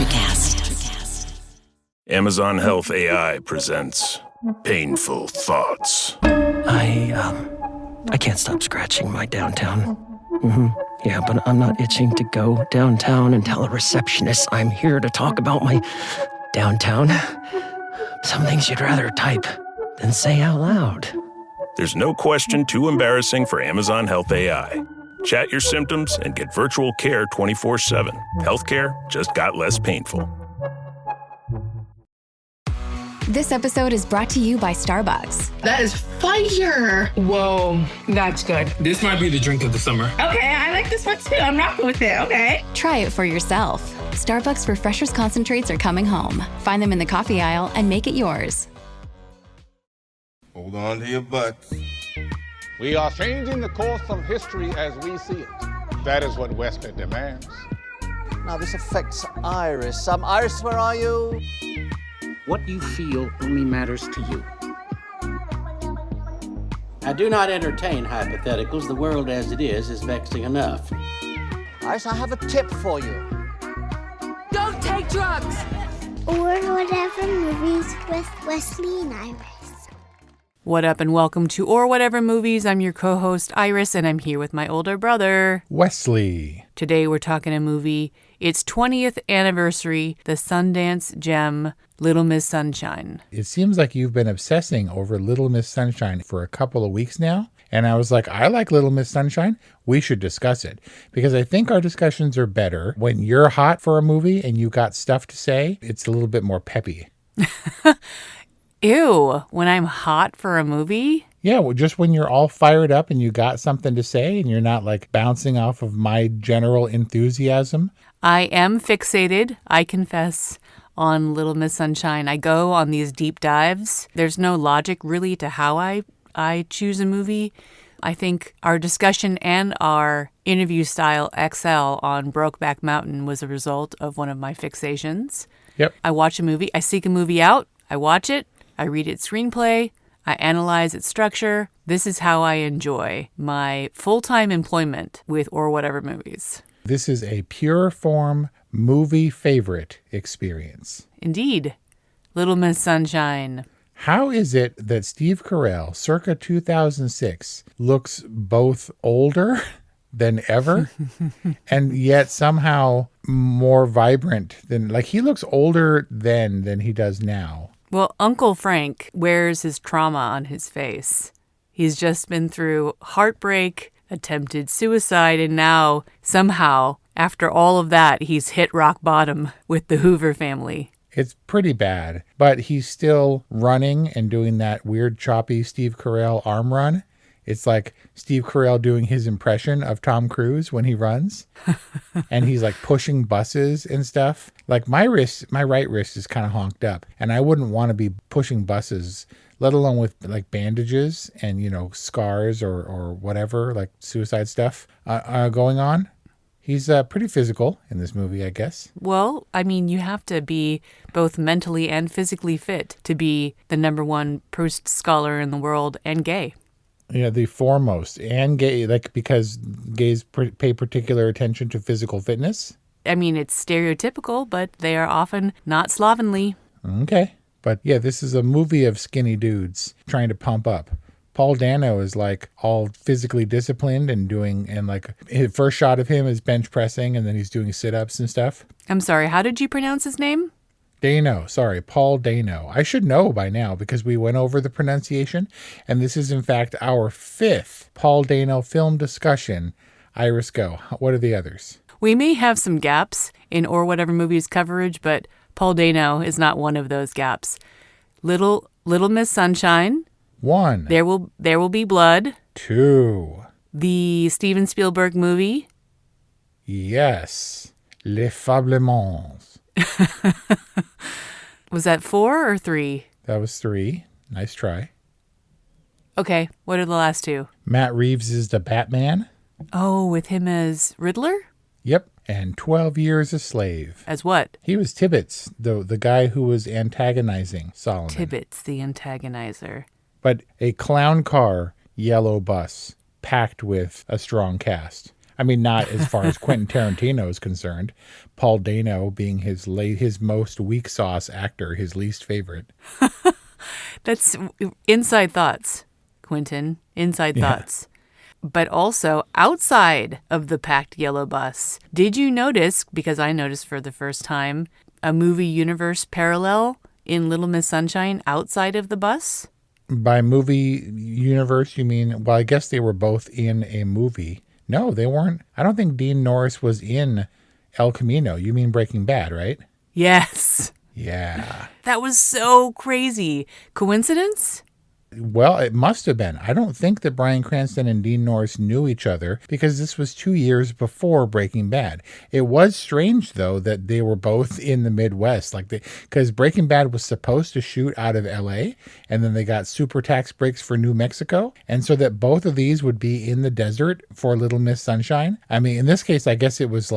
Electrocast. Amazon Health AI presents Painful Thoughts. I can't stop scratching my downtown. Yeah, but I'm not itching to go downtown and tell a receptionist I'm here to talk about my downtown. Some things you'd rather type than say out loud. There's no question too embarrassing for Amazon Health AI. Chat your symptoms and get virtual care 24/7. Healthcare just got less painful. This episode is brought to you by Starbucks. That is fire. Whoa, that's good. This might be the drink of the summer. Okay, I like this one too. I'm rocking with it. Okay. Try it for yourself. Starbucks Refreshers concentrates are coming home. Find them in the coffee aisle and make it yours. Hold on to your butts. We are changing the course of history as we see it. That is what Wesley demands. Now this affects Iris. Iris, where are you? What you feel only matters to you. I do not entertain hypotheticals. The world as it is vexing enough. Iris, I have a tip for you. Don't take drugs! Or whatever movies with Wesley and Iris. What up and welcome to Or Whatever Movies. I'm your co-host Iris and I'm here with my older brother, Wesley. Today we're talking a movie. Its 20th anniversary, the Sundance gem, Little Miss Sunshine. It seems like you've been obsessing over Little Miss Sunshine for a couple of weeks now. And I was like, I like Little Miss Sunshine. We should discuss it. Because I think our discussions are better when you're hot for a movie and you got stuff to say. It's a little bit more peppy. Ew, when I'm hot for a movie? Yeah, well, just when you're all fired up and you got something to say and you're not like bouncing off of my general enthusiasm. I am fixated, I confess, on Little Miss Sunshine. I go on these deep dives. There's no logic really to how I choose a movie. I think our discussion and our interview style XL on Brokeback Mountain was a result of one of my fixations. Yep. I watch a movie, I seek a movie out, I watch it, I read its screenplay, I analyze its structure. This is how I enjoy my full-time employment with Or Whatever Movies. This is a pure form movie favorite experience. Indeed. Little Miss Sunshine. How is it that Steve Carell, circa 2006, looks both older than ever and yet somehow more vibrant than, like, he looks older then than he does now? Well, Uncle Frank wears his trauma on his face. He's just been through heartbreak, attempted suicide, and now, somehow, after all of that, he's hit rock bottom with the Hoover family. It's pretty bad, but he's still running and doing that weird choppy Steve Carell arm run. It's like Steve Carell doing his impression of Tom Cruise when he runs. And he's like pushing buses and stuff. Like my right wrist is kind of honked up. And I wouldn't want to be pushing buses, let alone with like bandages and, you know, scars or whatever, like suicide stuff going on. He's pretty physical in this movie, I guess. Well, I mean, you have to be both mentally and physically fit to be the #1 Proust scholar in the world and gay. Yeah, the foremost and gay, like, because gays pay particular attention to physical fitness. I mean, it's stereotypical, but they are often not slovenly. Okay. But yeah, this is a movie of skinny dudes trying to pump up. Paul Dano is like all physically disciplined and like his first shot of him is bench pressing and then he's doing sit-ups and stuff. I'm sorry, how did you pronounce his name? Paul Dano. I should know by now because we went over the pronunciation, and this is in fact our 5th Paul Dano film discussion. Iris, go. What are the others? We may have some gaps in Or Whatever Movies coverage, but Paul Dano is not one of those gaps. Little Miss Sunshine. 1. There will be blood. 2. The Steven Spielberg movie. Yes. Les Fablements. Was that 4 or 3? That was 3. Nice try. Okay, what are the last 2? Matt Reeves is the Batman. Oh, with him as Riddler? Yep. And 12 Years a Slave. As what? He was Tibbets, the guy who was antagonizing Solomon. Tibbets, the antagonizer. But a clown car yellow bus packed with a strong cast. I mean, not as far as Quentin Tarantino is concerned. Paul Dano being his most weak sauce actor, his least favorite. That's inside thoughts, Quentin. Inside thoughts. But also outside of the packed yellow bus. Did you notice, because I noticed for the first time, a movie universe parallel in Little Miss Sunshine outside of the bus? By movie universe, you mean, well, I guess they were both in a movie. No, they weren't. I don't think Dean Norris was in El Camino. You mean Breaking Bad, right? Yes. Yeah. That was so crazy. Coincidence? Well, it must have been. I don't think that Bryan Cranston and Dean Norris knew each other because this was 2 years before Breaking Bad. It was strange, though, that they were both in the Midwest, because Breaking Bad was supposed to shoot out of LA, and then they got super tax breaks for New Mexico, and so that both of these would be in the desert for Little Miss Sunshine. I mean, in this case, I guess it was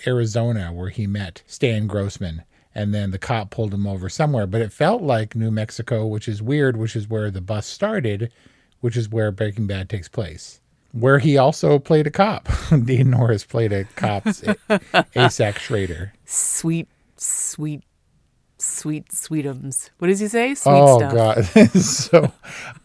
Arizona where he met Stan Grossman. And then the cop pulled him over somewhere. But it felt like New Mexico, which is weird, which is where the bus started, which is where Breaking Bad takes place. Where he also played a cop. Dean Norris played a cop, Asac Schrader. Sweetums. What does he say? Sweet stuff. Oh, God. It's so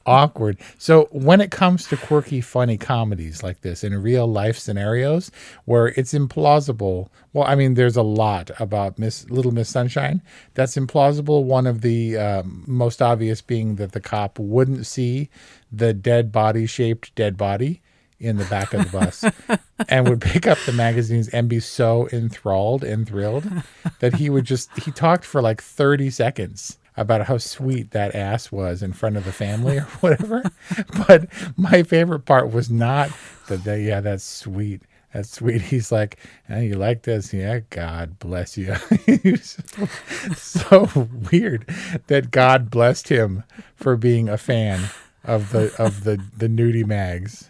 awkward. So when it comes to quirky, funny comedies like this in real life scenarios where it's implausible, well, I mean, there's a lot about Little Miss Sunshine that's implausible. One of the most obvious being that the cop wouldn't see the shaped dead body in the back of the bus and would pick up the magazines and be so enthralled and thrilled that he talked for like 30 seconds about how sweet that ass was in front of the family or whatever. But my favorite part was not yeah, that's sweet. That's sweet. He's like, oh, you like this? Yeah, God bless you. So weird that God blessed him for being a fan of the nudie mags.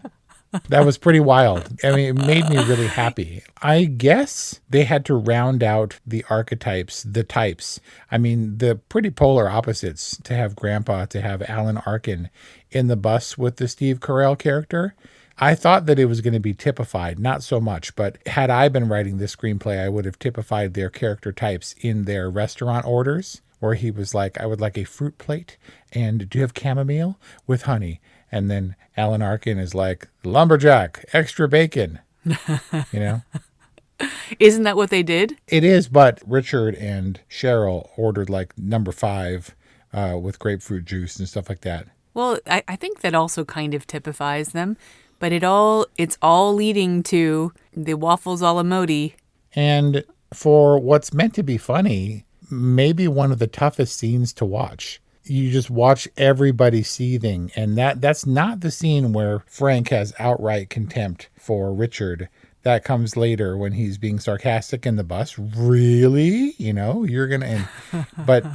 That was pretty wild. I mean, it made me really happy. I guess they had to round out the archetypes, the types. I mean, the pretty polar opposites to have Grandpa, to have Alan Arkin in the bus with the Steve Carell character. I thought that it was going to be typified, not so much, but had I been writing this screenplay, I would have typified their character types in their restaurant orders, where he was like, I would like a fruit plate, and do you have chamomile with honey? And then Alan Arkin is like, lumberjack, extra bacon, you know? Isn't that what they did? It is, but Richard and Cheryl ordered like number 5 with grapefruit juice and stuff like that. Well, I think that also kind of typifies them, but it's all leading to the waffles a la Modi. And for what's meant to be funny, maybe one of the toughest scenes to watch. You just watch everybody seething, and that's not the scene where Frank has outright contempt for Richard. That comes later when he's being sarcastic in the bus. Really? You know, you're going to... But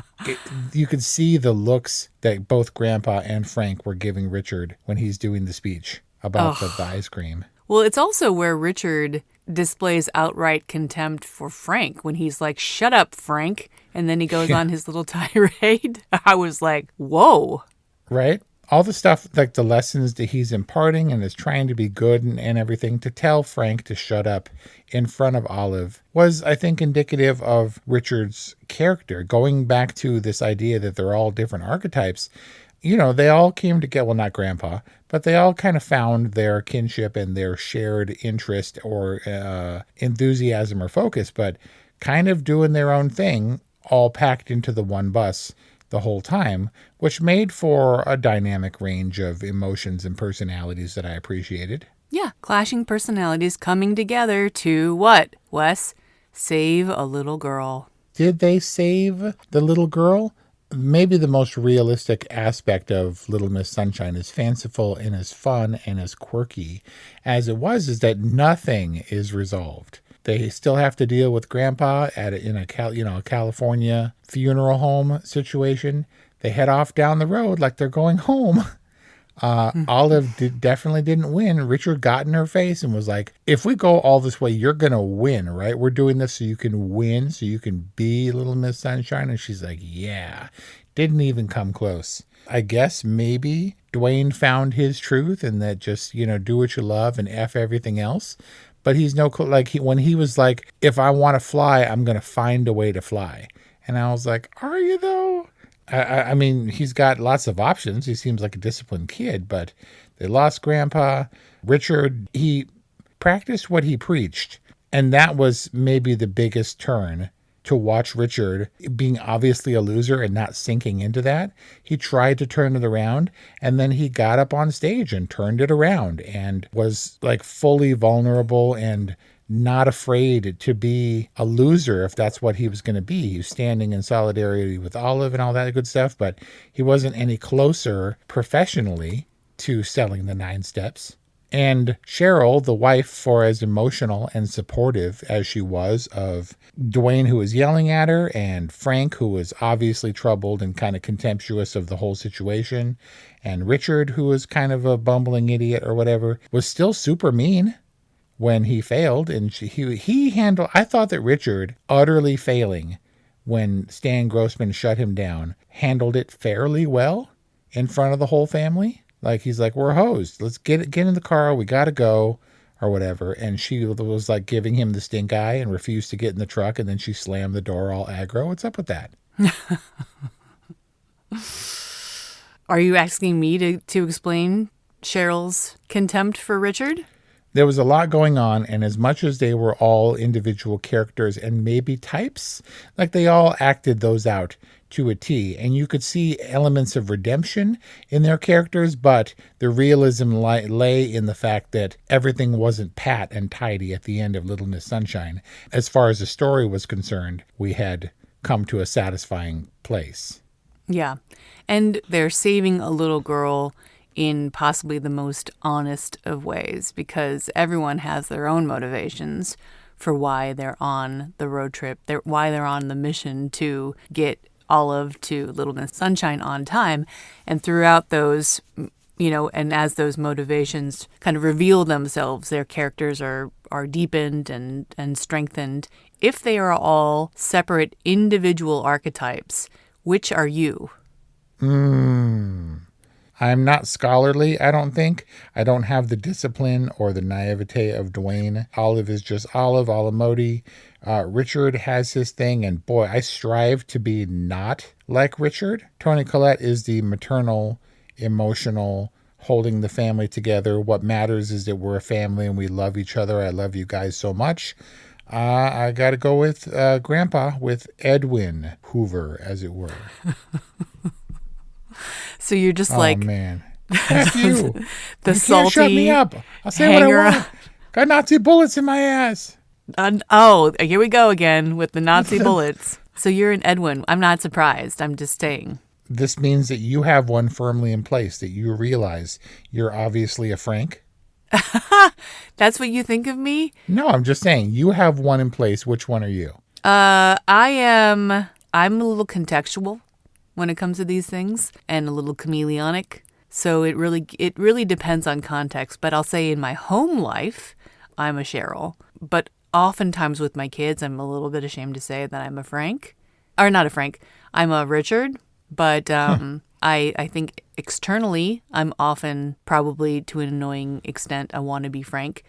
you could see the looks that both Grandpa and Frank were giving Richard when he's doing the speech about the ice cream. Well, it's also where Richard displays outright contempt for Frank when he's like, shut up, Frank. And then he goes on his little tirade. I was like, whoa. Right? All the stuff, like the lessons that he's imparting and is trying to be good and everything, to tell Frank to shut up in front of Olive was, I think, indicative of Richard's character. Going back to this idea that they're all different archetypes, you know, they all came together, well, not Grandpa, but they all kind of found their kinship and their shared interest or enthusiasm or focus, but kind of doing their own thing, all packed into the one bus the whole time, which made for a dynamic range of emotions and personalities that I appreciated. Yeah, clashing personalities coming together to what, Wes? Save a little girl. Did they save the little girl? Maybe the most realistic aspect of Little Miss Sunshine, as fanciful and as fun and as quirky as it was, is that nothing is resolved. They still have to deal with Grandpa in a California funeral home situation. They head off down the road like they're going home. Olive definitely didn't win. Richard got in her face and was like, if we go all this way, you're going to win, right? We're doing this so you can win, so you can be Little Miss Sunshine. And she's like, yeah, didn't even come close. I guess maybe Dwayne found his truth and that just, do what you love and F everything else. But he's when he was like, if I want to fly, I'm going to find a way to fly. And I was like, are you though? I mean, he's got lots of options. He seems like a disciplined kid, but they lost Grandpa. Richard, he practiced what he preached. And that was maybe the biggest turn, to watch Richard being obviously a loser and not sinking into that. He tried to turn it around, and then he got up on stage and turned it around and was like fully vulnerable and not afraid to be a loser if that's what he was going to be. He was standing in solidarity with Olive and all that good stuff, but he wasn't any closer professionally to selling the 9 steps. And Cheryl, the wife, for as emotional and supportive as she was of Dwayne, who was yelling at her, and Frank, who was obviously troubled and kind of contemptuous of the whole situation, and Richard, who was kind of a bumbling idiot or whatever, was still super mean when he failed. And he handled, I thought that Richard, utterly failing when Stan Grossman shut him down, handled it fairly well in front of the whole family. Like, he's like, we're hosed. Let's get in the car. We got to go, or whatever. And she was like giving him the stink eye and refused to get in the truck. And then she slammed the door all aggro. What's up with that? Are you asking me to explain Cheryl's contempt for Richard? There was a lot going on, and as much as they were all individual characters and maybe types, like they all acted those out to a T. And you could see elements of redemption in their characters, but the realism lay in the fact that everything wasn't pat and tidy at the end of Little Miss Sunshine. As far as the story was concerned, we had come to a satisfying place. Yeah. And they're saving a little girl in possibly the most honest of ways, because everyone has their own motivations for why they're on the road trip, why they're on the mission to get Olive to Little Miss Sunshine on time. And throughout those, and as those motivations kind of reveal themselves, their characters are deepened and strengthened. If they are all separate individual archetypes, which are you? I'm not scholarly, I don't think. I don't have the discipline or the naivete of Dwayne. Olive is just Olive, Alamodi. Richard has his thing, and boy, I strive to be not like Richard. Toni Collette is the maternal, emotional, holding the family together. What matters is that we're a family and we love each other. I love you guys so much. I got to go with Grandpa, with Edwin Hoover, as it were. So you're just like, oh man, F you. The you salty. Can't shut me up. I'll say what I want. Got Nazi bullets in my ass. Here we go again with the Nazi bullets. So you're an Edwin. I'm not surprised. I'm just saying. This means that you have one firmly in place, that you realize you're obviously a Frank. That's what you think of me? No, I'm just saying you have one in place. Which one are you? I'm a little contextual when it comes to these things, and a little chameleonic. So it really depends on context. But I'll say in my home life, I'm a Cheryl. But oftentimes with my kids, I'm a little bit ashamed to say that I'm a Frank. Or not a Frank. I'm a Richard. But I think externally, I'm often, probably to an annoying extent, a wannabe Frank.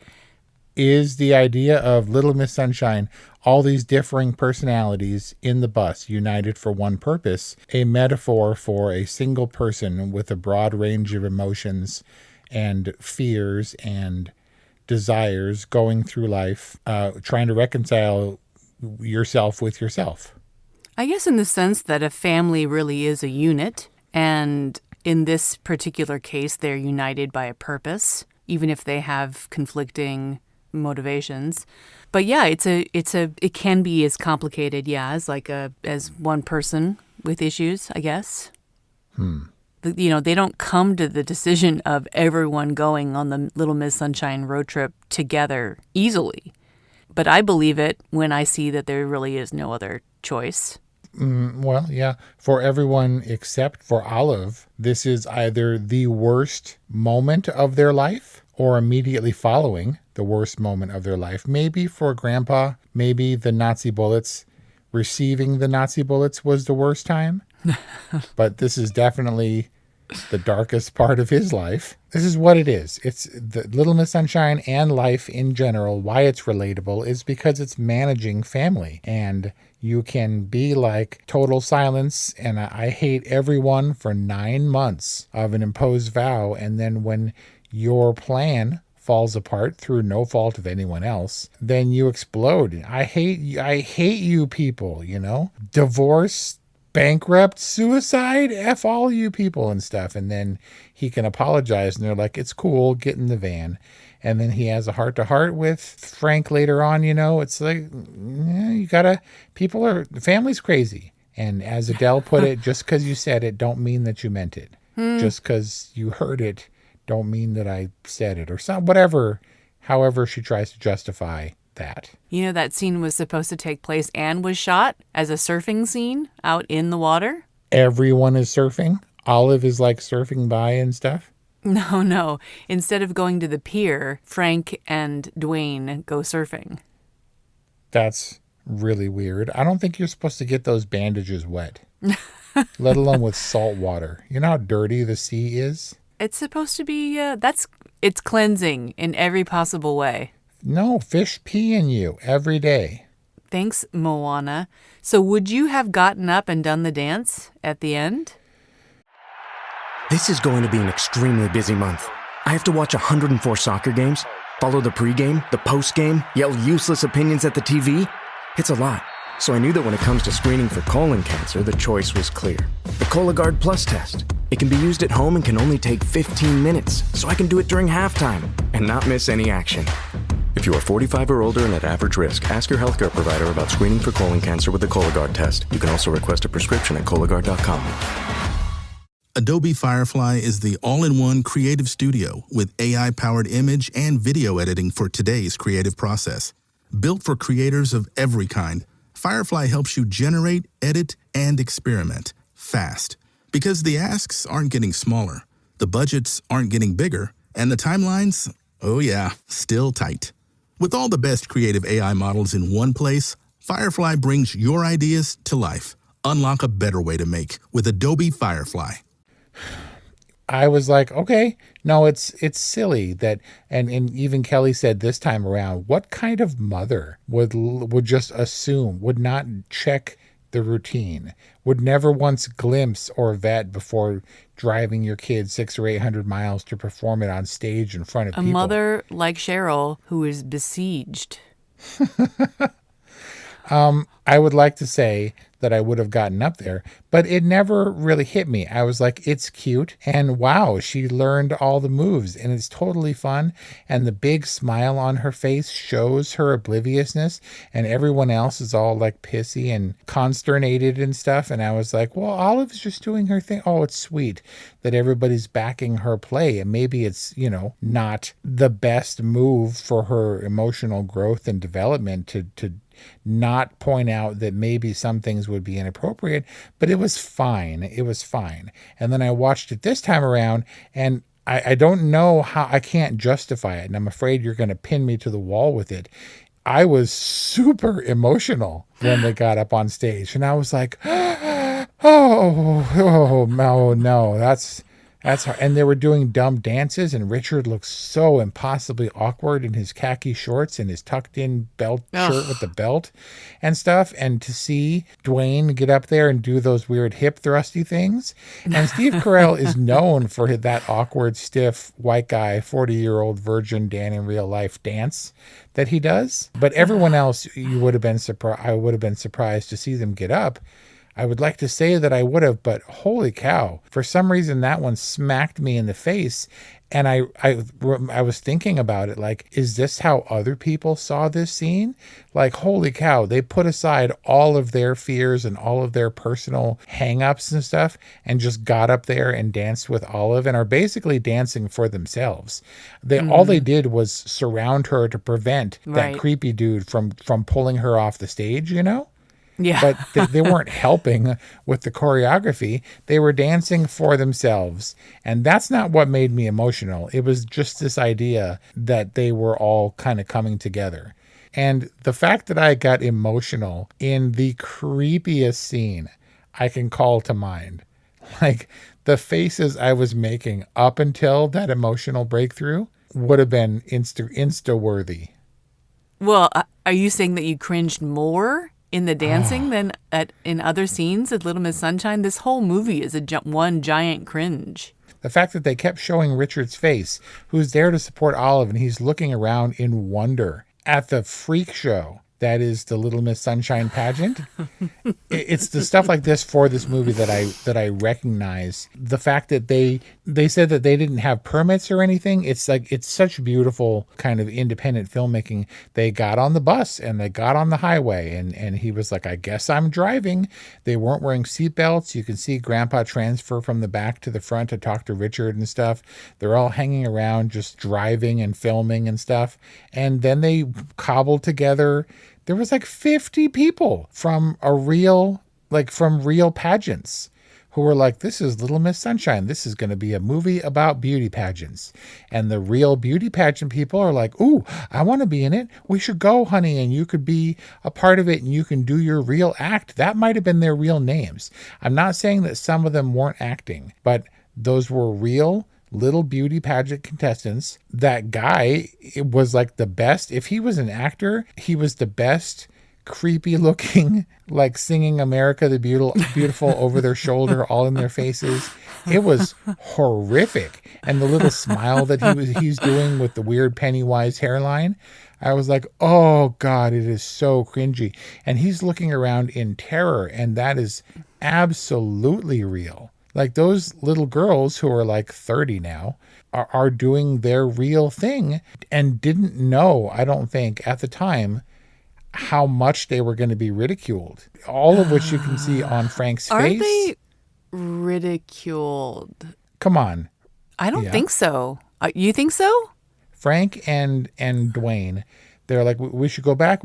Is the idea of Little Miss Sunshine, all these differing personalities in the bus united for one purpose, a metaphor for a single person with a broad range of emotions and fears and desires going through life, trying to reconcile yourself with yourself? I guess in the sense that a family really is a unit, and in this particular case, they're united by a purpose, even if they have conflicting motivations. But yeah, it can be as complicated, as one person with issues, I guess. They don't come to the decision of everyone going on the Little Miss Sunshine road trip together easily. But I believe it when I see that there really is no other choice. Well, yeah, for everyone except for Olive, this is either the worst moment of their life or immediately following the worst moment of their life. Maybe for Grandpa, maybe the Nazi bullets, receiving the Nazi bullets was the worst time. But this is definitely the darkest part of his life. This is what it is. It's the Little Miss Sunshine and life in general. Why it's relatable is because it's managing family, and you can be like total silence and I hate everyone for 9 months of an imposed vow, and then when your plan falls apart through no fault of anyone else, then you explode. I hate you people, divorce, bankrupt, suicide, F all you people and stuff. And then he can apologize and they're like, it's cool, get in the van. And then he has a heart-to-heart with Frank later on, it's like, family's crazy. And as Adele put it, just because you said it don't mean that you meant it. Just because you heard it don't mean that I said it, or however she tries to justify that. That scene was supposed to take place and was shot as a surfing scene out in the water. Everyone is surfing. Olive is like surfing by and stuff. No. Instead of going to the pier, Frank and Dwayne go surfing. That's really weird. I don't think you're supposed to get those bandages wet, let alone with salt water. You know how dirty the sea is? It's supposed to be, it's cleansing in every possible way. No, fish pee in you every day. Thanks, Moana. So would you have gotten up and done the dance at the end? This is going to be an extremely busy month. I have to watch 104 soccer games, follow the pregame, the postgame, yell useless opinions at the TV. It's a lot. So I knew that when it comes to screening for colon cancer, the choice was clear. The Cologuard Plus test. It can be used at home and can only take 15 minutes, so I can do it during halftime and not miss any action. If you are 45 or older and at average risk, ask your healthcare provider about screening for colon cancer with the Cologuard test. You can also request a prescription at Cologuard.com. Adobe Firefly is the all-in-one creative studio with AI-powered image and video editing for today's creative process. Built for creators of every kind, Firefly helps you generate, edit, and experiment fast. Because the asks aren't getting smaller, the budgets aren't getting bigger, and the timelines, still tight. With all the best creative AI models in one place, Firefly brings your ideas to life. Unlock a better way to make with Adobe Firefly. I was like, okay, no, it's silly that, and even Kelly said this time around, what kind of mother would just assume, would not check the routine, would never once glimpse or vet before driving your kid 600 or 800 miles to perform it on stage in front of people. A mother like Cheryl who is besieged. I would like to say that I would have gotten up there, but it never really hit me. I was like, it's cute, and wow, she learned all the moves, and it's totally fun, and the big smile on her face shows her obliviousness, and everyone else is all like pissy and consternated and stuff, and I was like, well, Olive's just doing her thing. Oh, it's sweet that everybody's backing her play, and maybe it's, not the best move for her emotional growth and development to not point out that maybe some things would be inappropriate, but it was fine. It was fine. And then I watched it this time around, and I don't know how, I can't justify it, and I'm afraid you're going to pin me to the wall with it. I was super emotional when they got up on stage, and I was like, no, that's hard. And they were doing dumb dances, and Richard looked so impossibly awkward in his khaki shorts and his tucked in belt shirt with the belt and stuff. And to see Dwayne get up there and do those weird hip thrusty things. And Steve Carell is known for that awkward, stiff, white guy, 40-year-old virgin Dan in real life dance that he does. But everyone else, I would have been surprised to see them get up. I would like to say that I would have, but holy cow, for some reason that one smacked me in the face. And I was thinking about it, like, is this how other people saw this scene? Like, holy cow, they put aside all of their fears and all of their personal hang-ups and stuff and just got up there and danced with Olive and are basically dancing for themselves. All they did was surround her to prevent that creepy dude from pulling her off the stage, Yeah. But they weren't helping with the choreography. They were dancing for themselves. And that's not what made me emotional. It was just this idea that they were all kind of coming together. And the fact that I got emotional in the creepiest scene I can call to mind, like the faces I was making up until that emotional breakthrough would have been Insta-worthy. Well, are you saying that you cringed more in the dancing than in other scenes at Little Miss Sunshine? This whole movie is one giant cringe. The fact that they kept showing Richard's face, who's there to support Olive, and he's looking around in wonder at the freak show that is the Little Miss Sunshine pageant. It's the stuff like this for this movie that I recognize. The fact that they said that they didn't have permits or anything. It's like, it's such beautiful kind of independent filmmaking. They got on the bus and they got on the highway and he was like, I guess I'm driving. They weren't wearing seatbelts. You can see Grandpa transfer from the back to the front to talk to Richard and stuff. They're all hanging around just driving and filming and stuff. And then they cobbled together. There was like 50 people from real pageants who were like, this is Little Miss Sunshine. This is going to be a movie about beauty pageants. And the real beauty pageant people are like, ooh, I want to be in it. We should go, honey. And you could be a part of it and you can do your real act. That might have been their real names. I'm not saying that some of them weren't acting, but those were real little beauty pageant contestants. That guy, it was like the best. If he was an actor, he was the best creepy looking, like singing America the Beautiful over their shoulder, all in their faces. It was horrific. And the little smile that he's doing with the weird Pennywise hairline, I was like, oh God, it is so cringy. And he's looking around in terror, and that is absolutely real. Like those little girls who are like 30 now are doing their real thing and didn't know, I don't think, at the time, how much they were going to be ridiculed. All of which you can see on Frank's face. Are they ridiculed? Come on. I don't think so. You think so? Frank and Dwayne, they're like, we should go back.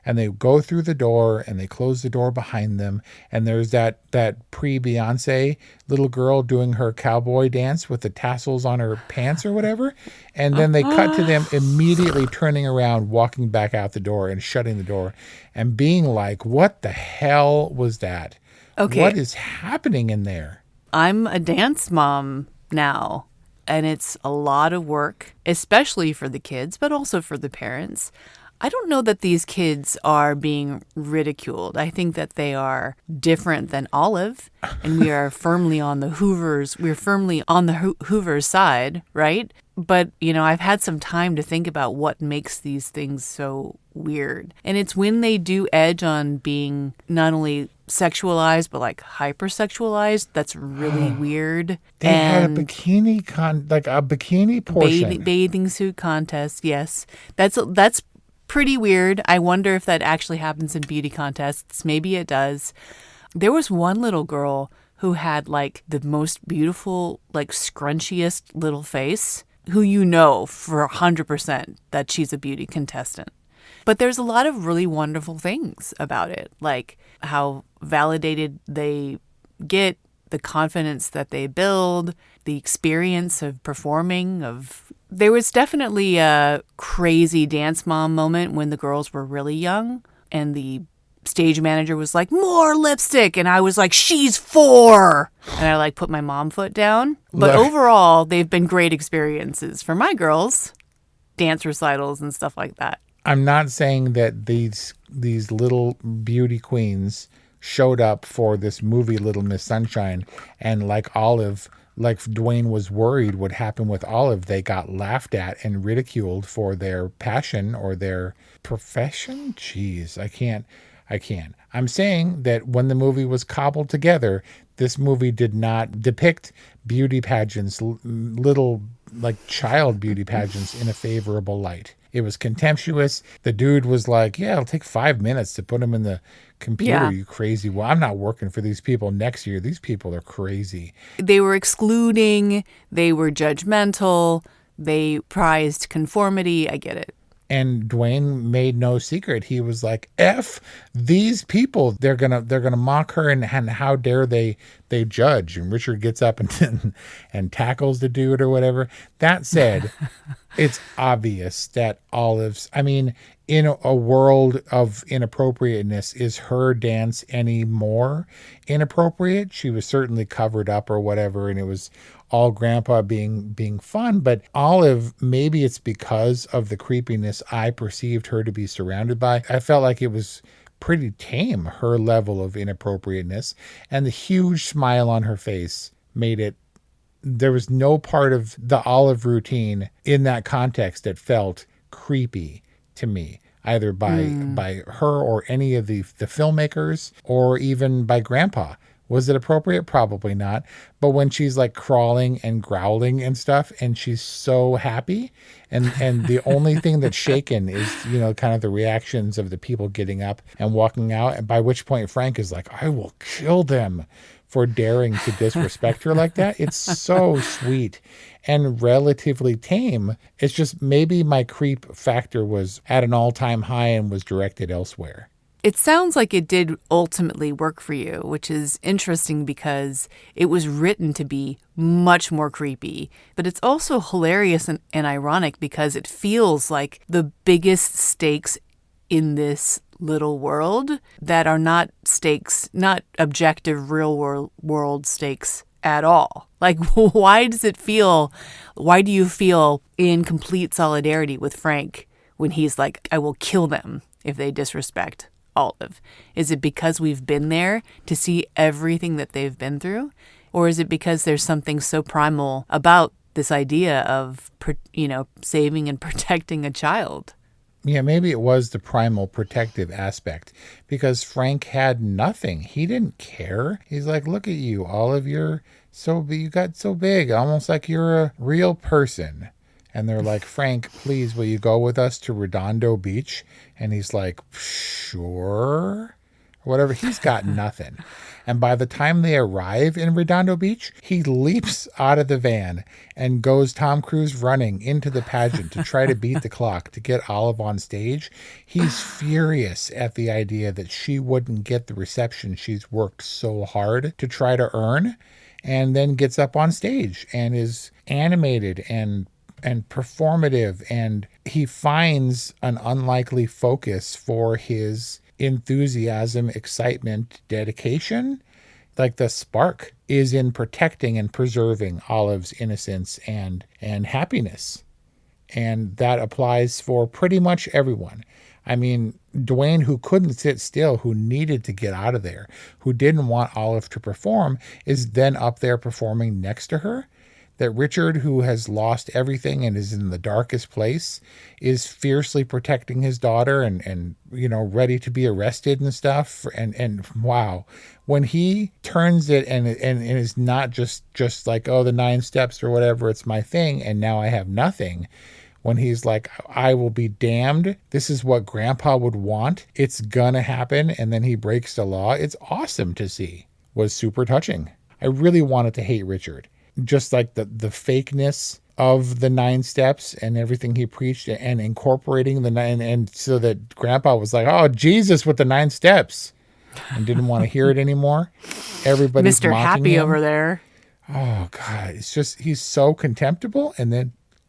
And they go through the door and they close the door behind them. And there's that pre-Beyonce little girl doing her cowboy dance with the tassels on her pants or whatever. And then they cut to them immediately turning around, walking back out the door and shutting the door and being like, what the hell was that? Okay. What is happening in there? I'm a dance mom now. And it's a lot of work, especially for the kids, but also for the parents. I don't know that these kids are being ridiculed. I think that they are different than Olive, and we are firmly on the Hoovers. We're firmly on the Hoovers side, right? But, I've had some time to think about what makes these things so weird. And it's when they do edge on being not only sexualized, but like hypersexualized. That's really weird. They had a bikini bikini portion. Bathing suit contest. Yes. That's pretty weird. I wonder if that actually happens in beauty contests. Maybe it does. There was one little girl who had like the most beautiful, like scrunchiest little face, who for 100% that she's a beauty contestant. But there's a lot of really wonderful things about it, like how validated they get, the confidence that they build, the experience of performing. There was definitely a crazy dance mom moment when the girls were really young and the stage manager was like, more lipstick. And I was like, she's 4. And I put my mom foot down. But overall, they've been great experiences for my girls, dance recitals and stuff like that. I'm not saying that these little beauty queens showed up for this movie Little Miss Sunshine and like Olive, like Dwayne was worried would happen with Olive, they got laughed at and ridiculed for their passion or their profession. Jeez, I can't. I'm saying that when the movie was cobbled together, this movie did not depict beauty pageants, little like child beauty pageants in a favorable light. It was contemptuous. The dude was like, yeah, it'll take 5 minutes to put them in the computer, yeah. You crazy. Well, I'm not working for these people next year. These people are crazy. They were excluding. They were judgmental. They prized conformity. I get it. And Dwayne made no secret. He was like, F these people. They're gonna mock her, and how dare they judge. And Richard gets up and tackles the dude or whatever. That said, it's obvious that Olive's, I mean, in a world of inappropriateness, is her dance any more inappropriate? She was certainly covered up or whatever, and it was all Grandpa being fun. But Olive, maybe it's because of the creepiness I perceived her to be surrounded by. I felt like it was pretty tame, her level of inappropriateness, and the huge smile on her face made it. There was no part of the Olive routine in that context that felt creepy to me, either by her or any of the filmmakers, or even by Grandpa. Was it appropriate? Probably not. But when she's like crawling and growling and stuff, and she's so happy, and the only thing that's shaken is, kind of the reactions of the people getting up and walking out, and by which point Frank is like, I will kill them for daring to disrespect her like that. It's so sweet and relatively tame. It's just maybe my creep factor was at an all-time high and was directed elsewhere. It sounds like it did ultimately work for you, which is interesting because it was written to be much more creepy. But it's also hilarious and ironic because it feels like the biggest stakes in this little world that are not stakes, not objective real world stakes at all. Like, why do you feel in complete solidarity with Frank when he's like, I will kill them if they disrespect Olive? Is it because we've been there to see everything that they've been through? Or is it because there's something so primal about this idea of, saving and protecting a child? Yeah, maybe it was the primal protective aspect, because Frank had nothing. He didn't care. He's like, look at you, Olive, you got so big, almost like you're a real person. And they're like, Frank, please, will you go with us to Redondo Beach? And he's like, sure. Whatever. He's got nothing. And by the time they arrive in Redondo Beach, he leaps out of the van and goes Tom Cruise running into the pageant to try to beat the clock to get Olive on stage. He's furious at the idea that she wouldn't get the reception she's worked so hard to try to earn, and then gets up on stage and is animated and performative, and he finds an unlikely focus for his enthusiasm, excitement, dedication. Like, the spark is in protecting and preserving Olive's innocence and happiness. And that applies for pretty much everyone. I mean, Dwayne, who couldn't sit still, who needed to get out of there, who didn't want Olive to perform, is then up there performing next to her. That Richard, who has lost everything and is in the darkest place, is fiercely protecting his daughter and ready to be arrested and stuff. And wow, when he turns it and is not just like, oh, the 9 steps or whatever, it's my thing, and now I have nothing. When he's like, I will be damned, this is what Grandpa would want, it's gonna happen, and then he breaks the law. It's awesome to see. Was super touching. I really wanted to hate Richard. Just like the fakeness of the 9 steps and everything he preached, and incorporating the 9, and so that Grandpa was like, oh, Jesus with the 9 steps, and didn't want to hear it anymore. Everybody's Mr. Happy him over there. Oh God, it's just, he's so contemptible, and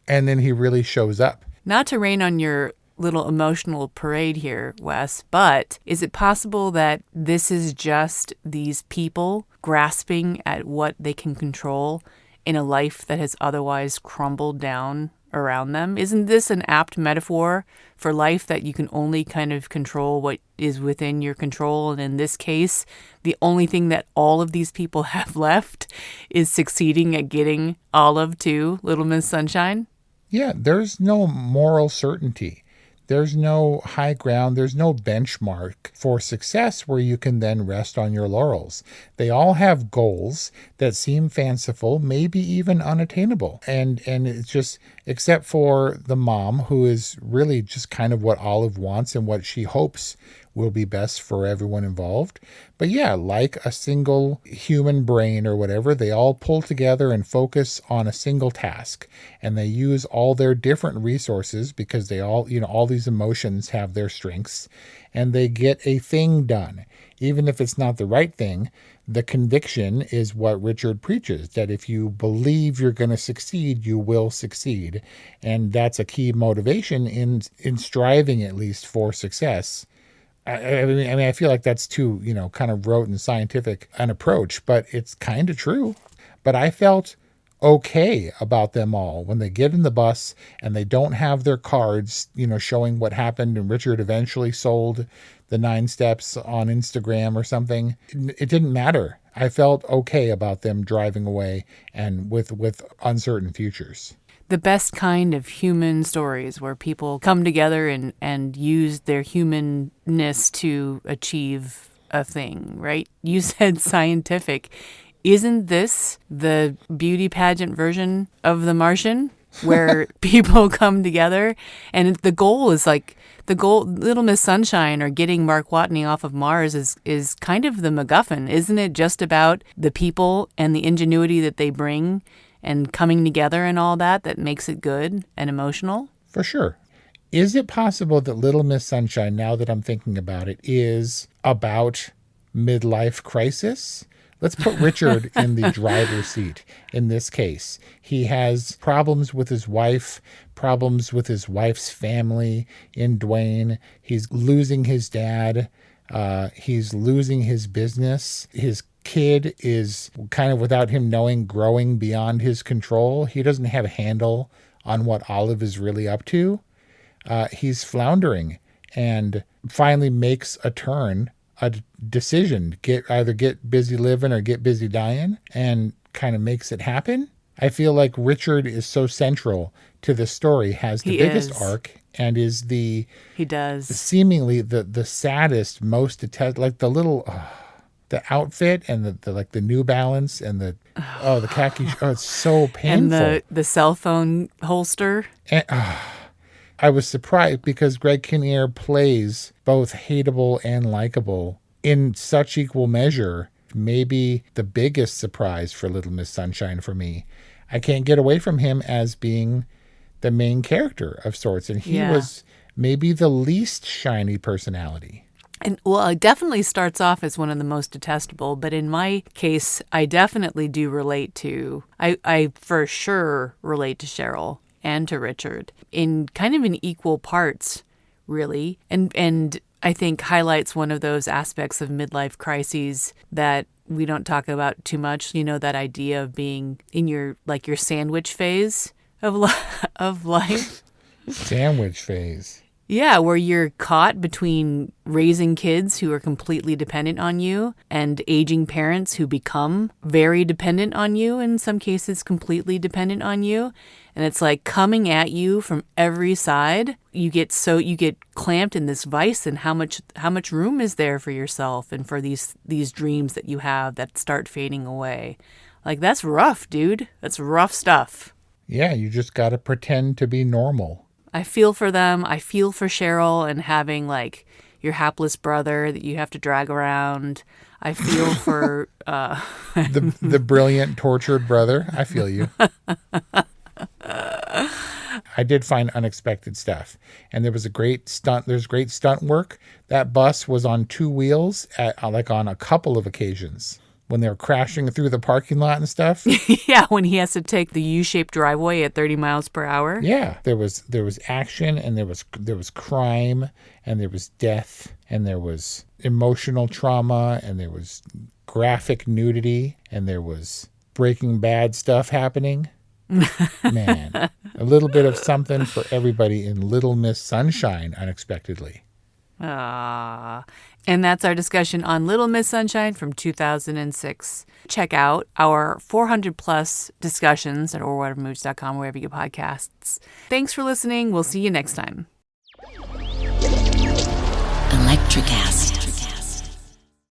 then he really shows up. Not to rain on your little emotional parade here, Wes, but is it possible that this is just these people grasping at what they can control in a life that has otherwise crumbled down around them? Isn't this an apt metaphor for life, that you can only kind of control what is within your control? And in this case, the only thing that all of these people have left is succeeding at getting Olive to Little Miss Sunshine? Yeah, there's no moral certainty. There's no high ground. There's no benchmark for success where you can then rest on your laurels. They all have goals that seem fanciful, maybe even unattainable. And it's just, except for the mom, who is really just kind of what Olive wants and what she hopes will be best for everyone involved. But yeah, like a single human brain or whatever, they all pull together and focus on a single task. And they use all their different resources because they all, all these emotions have their strengths, and they get a thing done. Even if it's not the right thing, the conviction is what Richard preaches, that if you believe you're going to succeed, you will succeed. And that's a key motivation in striving at least for success. I mean, I feel like that's too, kind of rote and scientific an approach, but it's kind of true. But I felt okay about them all when they get in the bus and they don't have their cards, showing what happened, and Richard eventually sold the 9 steps on Instagram or something. It didn't matter. I felt okay about them driving away and with uncertain futures. The best kind of human stories where people come together and use their humanness to achieve a thing, right? You said scientific. Isn't this the beauty pageant version of The Martian, where people come together and the goal is Little Miss Sunshine or getting Mark Watney off of Mars is kind of the MacGuffin. Isn't it just about the people and the ingenuity that they bring and coming together and all that makes it good and emotional? For sure. Is it possible that Little Miss Sunshine, now that I'm thinking about it, is about midlife crisis? Let's put Richard in the driver's seat in this case. He has problems with his wife, problems with his wife's family in Dwayne. He's losing his dad. He's losing his business. His kid is kind of, without him knowing, growing beyond his control. He doesn't have a handle on what Olive is really up to. He's floundering and finally makes a decision, either get busy living or get busy dying, and kind of makes it happen. I feel like Richard is so central to the story, has the biggest arc, and is seemingly the saddest, most detested, like the little... the outfit and the New Balance and the khaki. It's so painful. And the cell phone holster. And, I was surprised because Greg Kinnear plays both hateable and likable in such equal measure. Maybe the biggest surprise for Little Miss Sunshine for me. I can't get away from him as being the main character of sorts, and he was maybe the least shiny personality. And well, it definitely starts off as one of the most detestable, but in my case, I definitely do relate to, I for sure relate to Cheryl and to Richard in kind of in equal parts, really. And I think highlights one of those aspects of midlife crises that we don't talk about too much, that idea of being in your sandwich phase of life. Sandwich phase. Yeah, where you're caught between raising kids who are completely dependent on you and aging parents who become very dependent on you, in some cases completely dependent on you. And it's like coming at you from every side. You get clamped in this vice, and how much room is there for yourself and for these dreams that you have that start fading away. Like, that's rough, dude. That's rough stuff. Yeah, you just got to pretend to be normal. I feel for them. I feel for Cheryl and having your hapless brother that you have to drag around. I feel for the brilliant tortured brother. I feel you. I did find unexpected stuff, and there was a great stunt. There's great stunt work. That bus was on 2 wheels on a couple of occasions. When they were crashing through the parking lot and stuff. Yeah, when he has to take the U-shaped driveway at 30 miles per hour. Yeah, there was action, and there was crime, and there was death, and there was emotional trauma, and there was graphic nudity, and there was Breaking Bad stuff happening. Man, a little bit of something for everybody in Little Miss Sunshine unexpectedly. And that's our discussion on Little Miss Sunshine from 2006. Check out our 400-plus discussions at orwhatevermovies.com, wherever you get podcasts. Thanks for listening. We'll see you next time. TriCast.